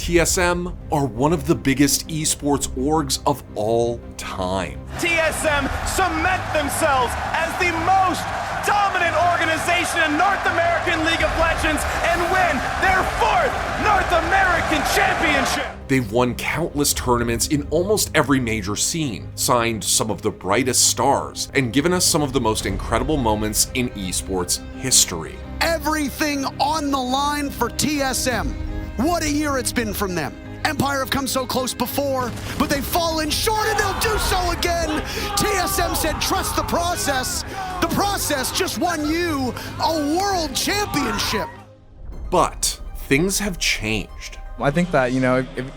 TSM are one of the biggest esports orgs of all time. TSM cement themselves as the most dominant organization in North American League of Legends and win their 4th North American Championship. They've won countless tournaments in almost every major scene, signed some of the brightest stars, and given us some of the most incredible moments in esports history. Everything on the line for TSM. What a year it's been from them. Empire have come so close before, but they've fallen short and they'll do so again. TSM said trust the process. The process just won you a world championship. But things have changed. I think that,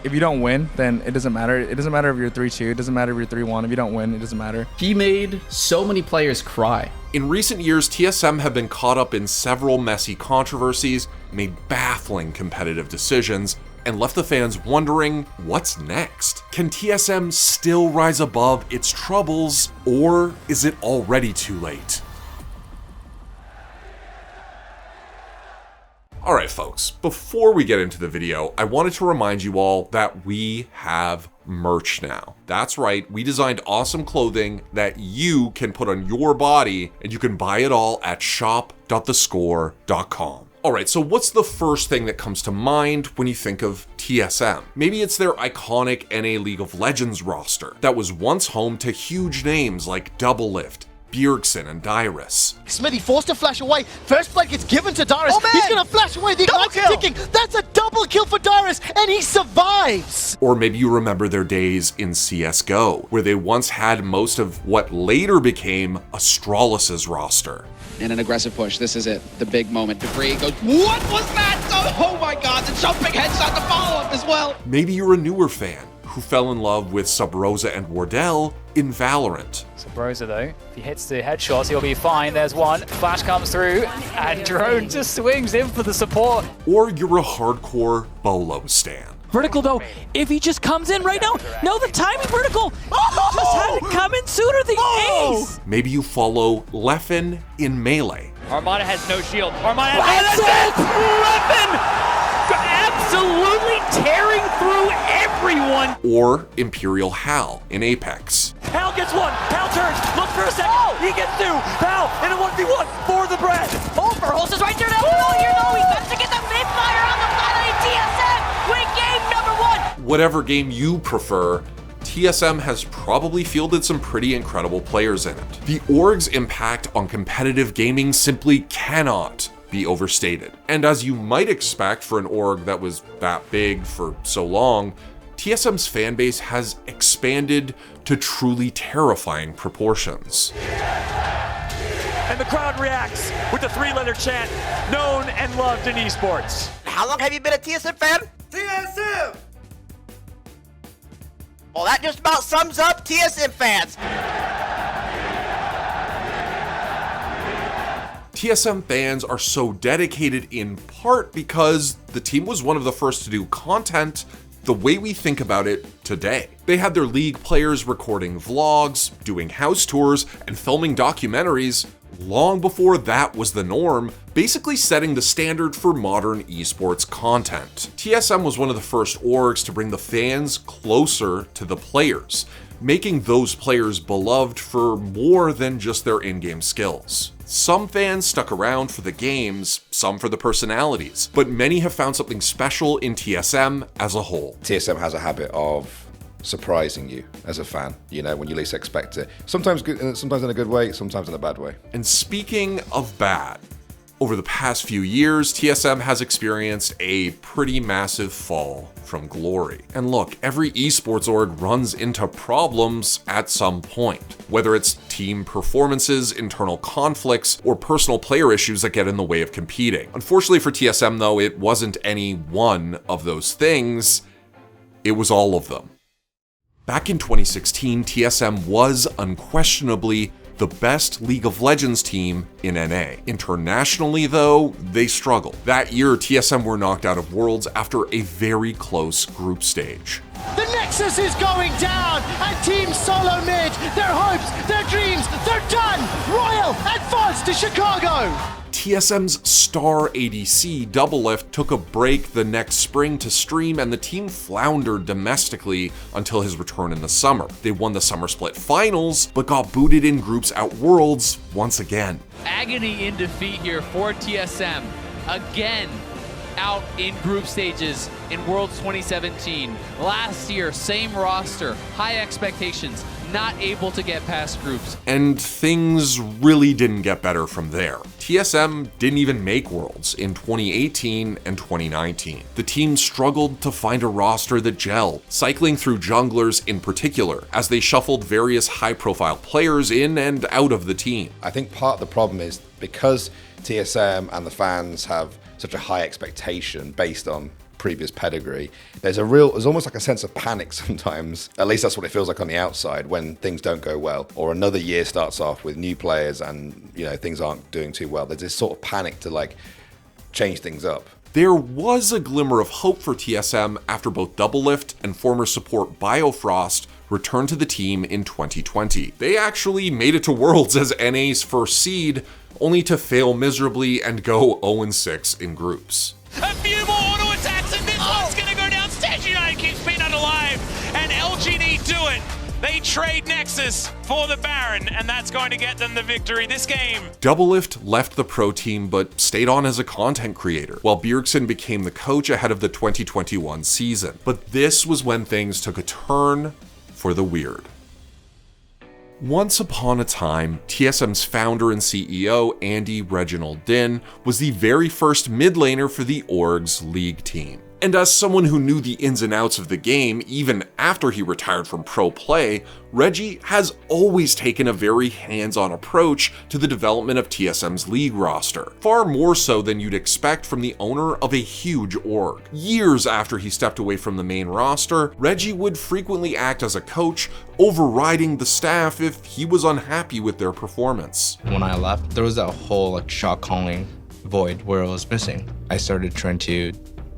if you don't win, then it doesn't matter. It doesn't matter if you're 3-2. It doesn't matter if you're 3-1. If you don't win, it doesn't matter. He made so many players cry. In recent years, TSM have been caught up in several messy controversies, made baffling competitive decisions, and left the fans wondering, what's next? Can TSM still rise above its troubles, or is it already too late? Alright folks, before we get into the video, I wanted to remind you all that we have merch now. That's right, we designed awesome clothing that you can put on your body, and you can buy it all at shop.thescore.com. Alright, so what's the first thing that comes to mind when you think of TSM? Maybe it's their iconic NA League of Legends roster that was once home to huge names like Doublelift, Bjergsen, and Dyrus. Smithy forced to flash away. First blood gets given to Dyrus. Oh, he's gonna flash away. The ignite's ticking. That's a double kill for Dyrus, and he survives. Or maybe you remember their days in CSGO, where they once had most of what later became Astralis' roster. And an aggressive push. This is it. The big moment. Debris goes, what was that? Oh my god, the jumping headshot to follow up as well. Maybe you're a newer fan who fell in love with Subrosa and Wardell in Valorant. Subrosa though, if he hits the headshots, he'll be fine. There's one. Flash comes through, and Drone just swings in for the support. Or you're a hardcore Bolo stan. Vertical though, if he just comes in right now, no, the timing Vertical just had to come in sooner, the ace. Maybe you follow Leffen in Melee. Armada has no shield. Armada has it! Leffen! Absolutely tearing through everyone! Or Imperial Hal in Apex. Hal gets one, Hal turns, looks for a second, he gets two, Hal in a 1v1 for the bread. Oh, Verhulst is right there now, here though, he's got to get the mid-fire on the bottom of TSM, win game number 1! Whatever game you prefer, TSM has probably fielded some pretty incredible players in it. The org's impact on competitive gaming simply cannot be overstated. And as you might expect for an org that was that big for so long, TSM's fanbase has expanded to truly terrifying proportions. And the crowd reacts with the 3-letter chant, known and loved in esports. How long have you been a TSM fan? TSM! Well, that just about sums up TSM fans. TSM fans are so dedicated in part because the team was one of the first to do content the way we think about it today. They had their league players recording vlogs, doing house tours, and filming documentaries long before that was the norm, basically setting the standard for modern esports content. TSM was one of the first orgs to bring the fans closer to the players, making those players beloved for more than just their in-game skills. Some fans stuck around for the games, some for the personalities, but many have found something special in TSM as a whole. TSM has a habit of surprising you as a fan, when you least expect it. Sometimes good, sometimes in a good way, sometimes in a bad way. And speaking of bad, over the past few years, TSM has experienced a pretty massive fall from glory. And look, every esports org runs into problems at some point, whether it's team performances, internal conflicts, or personal player issues that get in the way of competing. Unfortunately for TSM though, it wasn't any one of those things, it was all of them. Back in 2016, TSM was unquestionably the best League of Legends team in NA. Internationally though, they struggled. That year, TSM were knocked out of Worlds after a very close group stage. The Nexus is going down, and Team Solo Mid, their hopes, their dreams, they're done! Royal and Fuzz pass to Chicago. TSM's star ADC Doublelift took a break the next spring to stream, and the team floundered domestically until his return in the summer. They won the Summer Split Finals, but got booted in groups at Worlds once again. Agony in defeat here for TSM. Again, out in group stages in Worlds 2017. Last year, same roster, high expectations, not able to get past groups. And things really didn't get better from there. TSM didn't even make Worlds in 2018 and 2019. The team struggled to find a roster that gelled, cycling through junglers in particular, as they shuffled various high-profile players in and out of the team. I think part of the problem is because TSM and the fans have such a high expectation based on previous pedigree, there's almost like a sense of panic sometimes, at least that's what it feels like on the outside, when things don't go well, or another year starts off with new players and, you know, things aren't doing too well. There's this sort of panic to like change things up. There was a glimmer of hope for TSM after both Doublelift and former support Biofrost returned to the team in 2020. They actually made it to Worlds as NA's first seed, only to fail miserably and go 0-6 in groups. A few more auto attacks and this one's gonna go down. Stage United keeps Peanut alive and LGD do it. They trade Nexus for the Baron, and that's going to get them the victory this game. Doublelift left the pro team but stayed on as a content creator, while Bjergsen became the coach ahead of the 2021 season. But this was when things took a turn for the weird. Once upon a time, TSM's founder and CEO, Andy Reginald Dunn, was the very first mid laner for the Org's League team. And as someone who knew the ins and outs of the game even after he retired from pro play, Reggie has always taken a very hands-on approach to the development of TSM's league roster, far more so than you'd expect from the owner of a huge org. Years after he stepped away from the main roster, Reggie would frequently act as a coach, overriding the staff if he was unhappy with their performance. When I left, there was that whole shot calling void where it was missing. I started trying to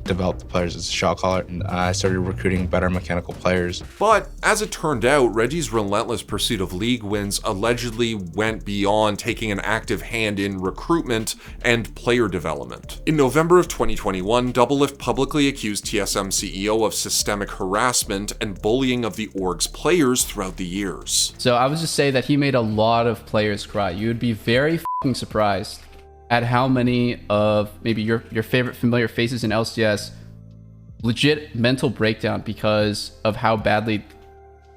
develop the players as a shot caller, and I started recruiting better mechanical players. But as it turned out, Reggie's relentless pursuit of league wins allegedly went beyond taking an active hand in recruitment and player development. In November of 2021, Doublelift publicly accused TSM CEO of systemic harassment and bullying of the org's players throughout the years. So I would just say that he made a lot of players cry. You would be very f***ing surprised at how many of maybe your favorite familiar faces in LCS legit mental breakdown because of how badly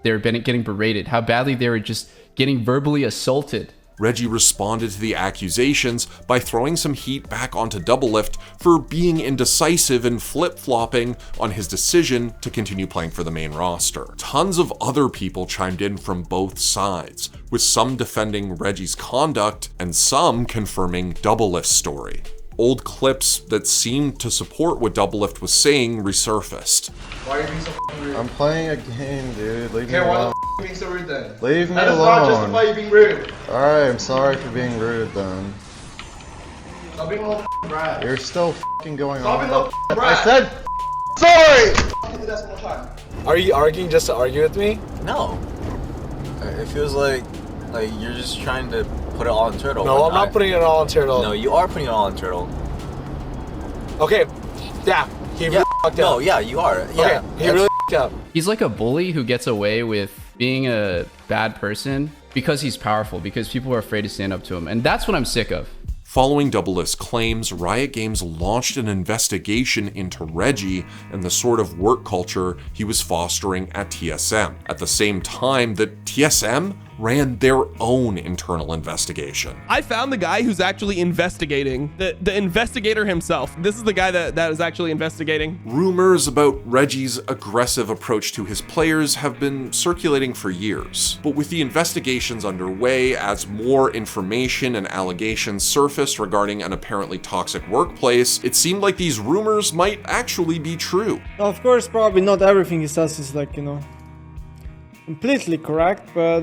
they were getting berated, how badly they were just getting verbally assaulted. Reggie responded to the accusations by throwing some heat back onto Doublelift for being indecisive and flip-flopping on his decision to continue playing for the main roster. Tons of other people chimed in from both sides, with some defending Reggie's conduct and some confirming Doublelift's story. Old clips that seemed to support what Doublelift was saying resurfaced. Why are you being so rude? I'm playing a game, dude. Leave me why alone. the being so rude then? Leave me alone. That does not justify you being rude. Alright, I'm sorry for being rude then. Stop being a little brat. You're still f***ing going Stop on. being a little brat. I said sorry! Do that one more time. Are you arguing just to argue with me? No. It feels like you're just trying to put it all on Turtle. No, I'm not putting it all on Turtle. No, you are putting it all on Turtle. Okay, yeah, he really fucked up. No, yeah, you are. Yeah, okay, he really fucked up. He's like a bully who gets away with being a bad person because he's powerful, because people are afraid to stand up to him. And that's what I'm sick of. Following Doublelift's claims, Riot Games launched an investigation into Reggie and the sort of work culture he was fostering at TSM, at the same time that TSM ran their own internal investigation. I found the guy who's actually investigating, the investigator himself. This is the guy that is actually investigating. Rumors about Reggie's aggressive approach to his players have been circulating for years, but with the investigations underway, as more information and allegations surfaced regarding an apparently toxic workplace, it seemed like these rumors might actually be true. Of course, probably not everything he says is completely correct, but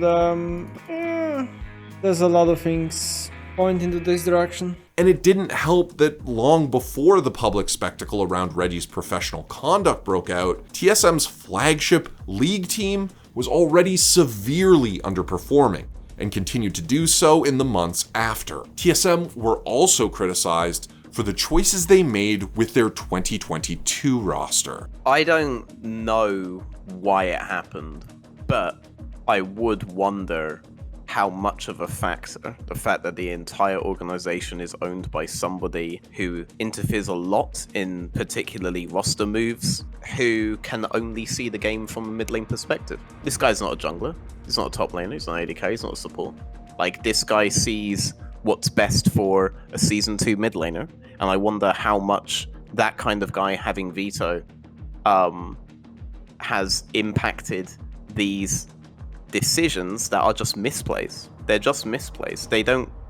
there's a lot of things pointing to this direction. And it didn't help that long before the public spectacle around Reggie's professional conduct broke out, TSM's flagship league team was already severely underperforming. and continued to do so in the months after. TSM were also criticized for the choices they made with their 2022 roster. I don't know why it happened, but I would wonder how much of a factor the fact that the entire organization is owned by somebody who interferes a lot in particularly roster moves, who can only see the game from a mid lane perspective. This guy's not a jungler, he's not a top laner, he's not an AD carry, he's not a support. Like, this guy sees what's best for a Season 2 mid laner, and I wonder how much that kind of guy having veto has impacted these decisions that are just misplays. They're just misplays.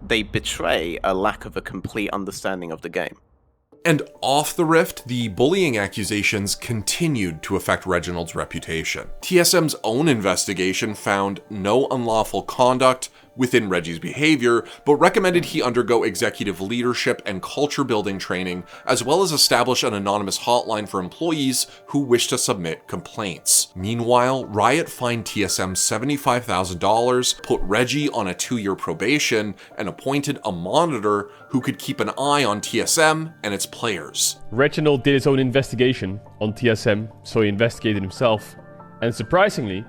They betray a lack of a complete understanding of the game. And off the Rift, the bullying accusations continued to affect Reginald's reputation. TSM's own investigation found no unlawful conduct within Reggie's behavior, but recommended he undergo executive leadership and culture building training, as well as establish an anonymous hotline for employees who wish to submit complaints. Meanwhile, Riot fined TSM $75,000, put Reggie on a 2-year probation, and appointed a monitor who could keep an eye on TSM and its players. Reginald did his own investigation on TSM, so he investigated himself, and surprisingly,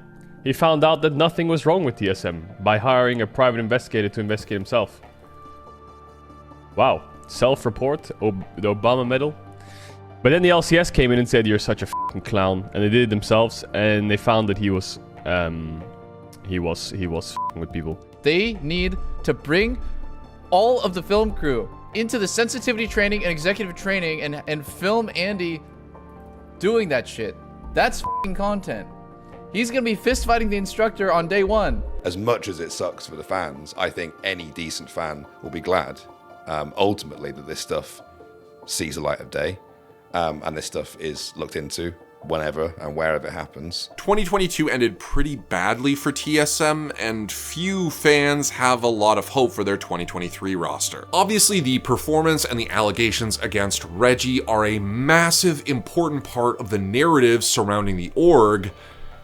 he found out that nothing was wrong with TSM by hiring a private investigator to investigate himself. Wow, self-report, the Obama medal. But then the LCS came in and said, "You're such a fucking clown," and they did it themselves, and they found that he was fucking with people. They need to bring all of the film crew into the sensitivity training and executive training and film Andy doing that shit. That's fucking content. He's going to be fist fighting the instructor on day 1. As much as it sucks for the fans, I think any decent fan will be glad, ultimately, that this stuff sees the light of day, and this stuff is looked into whenever and wherever it happens. 2022 ended pretty badly for TSM, and few fans have a lot of hope for their 2023 roster. Obviously, the performance and the allegations against Reggie are a massive, important part of the narrative surrounding the org,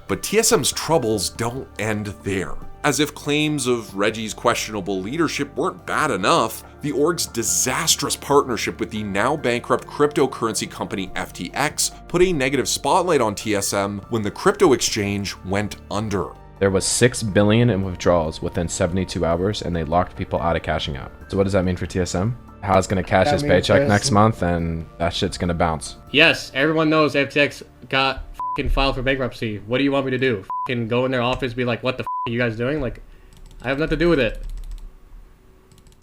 but TSM's troubles don't end there. As if claims of Reggie's questionable leadership weren't bad enough, the org's disastrous partnership with the now bankrupt cryptocurrency company FTX put a negative spotlight on TSM when the crypto exchange went under. There was $6 billion in withdrawals within 72 hours, and they locked people out of cashing out. So what does that mean for TSM? Hal's gonna cash his paycheck next month, and that shit's gonna bounce. Yes, everyone knows FTX got filed for bankruptcy. What do you want me to do? Go in their office, be like, what the are you guys doing? Like, I have nothing to do with it.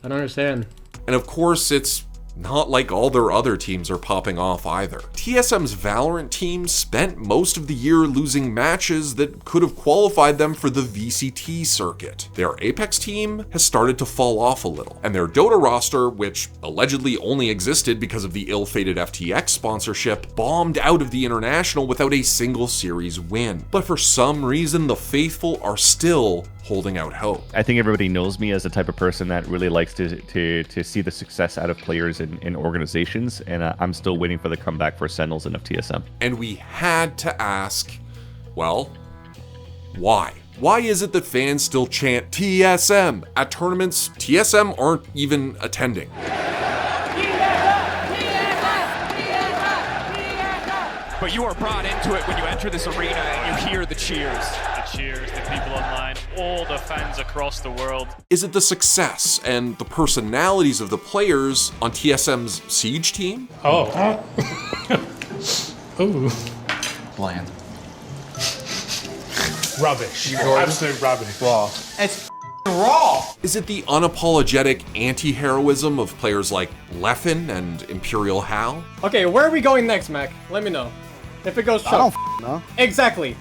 I don't understand. And of course, it's not like all their other teams are popping off either. TSM's Valorant team spent most of the year losing matches that could have qualified them for the VCT circuit. Their Apex team has started to fall off a little, and their Dota roster, which allegedly only existed because of the ill-fated FTX sponsorship, bombed out of the International without a single series win. But for some reason, the faithful are still holding out hope. I think everybody knows me as the type of person that really likes to see the success out of players in organizations, and I'm still waiting for the comeback for Sentinels and of TSM. And we had to ask, well, why? Why is it that fans still chant TSM at tournaments TSM aren't even attending? But you are brought into it when you enter this arena and you hear the cheers. The cheers, the people online, all the fans across the world. Is it the success and the personalities of the players on TSM's Siege team? Oh. Ooh. Bland. Rubbish. Absolute rubbish. Raw. It's raw. Is it the unapologetic anti-heroism of players like Leffen and Imperial Hal? Okay, where are we going next, Mac? Let me know. If it goes I don't know. Exactly.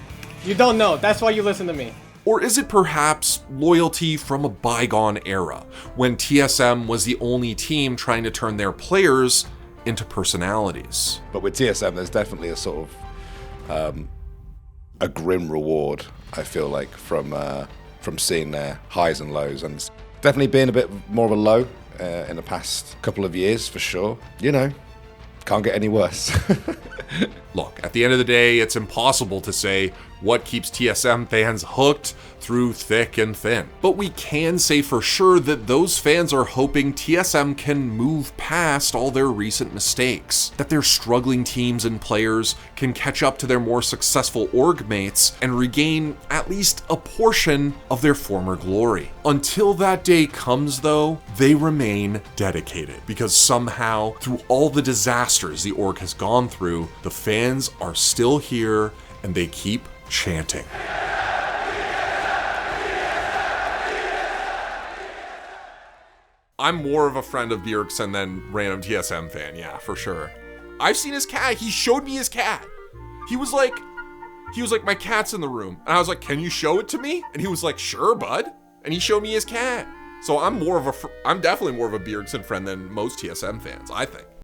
You don't know. That's why you listen to me. Or is it perhaps loyalty from a bygone era, when TSM was the only team trying to turn their players into personalities? But with TSM, there's definitely a sort of a grim reward, I feel like, from seeing their highs and lows, and it's definitely been a bit more of a low in the past couple of years, for sure. You know, can't get any worse. Look, at the end of the day, it's impossible to say what keeps TSM fans hooked through thick and thin. But we can say for sure that those fans are hoping TSM can move past all their recent mistakes, that their struggling teams and players can catch up to their more successful org mates and regain at least a portion of their former glory. Until that day comes though, they remain dedicated, because somehow through all the disasters the org has gone through, the fans are still here and they keep chanting. I'm more of a friend of Bjergsen than random TSM fan, yeah, for sure. I've seen his cat. He showed me his cat. He was like, my cat's in the room. And I was like, can you show it to me? And he was like, sure, bud. And he showed me his cat. So I'm definitely more of a Bjergsen friend than most TSM fans, I think.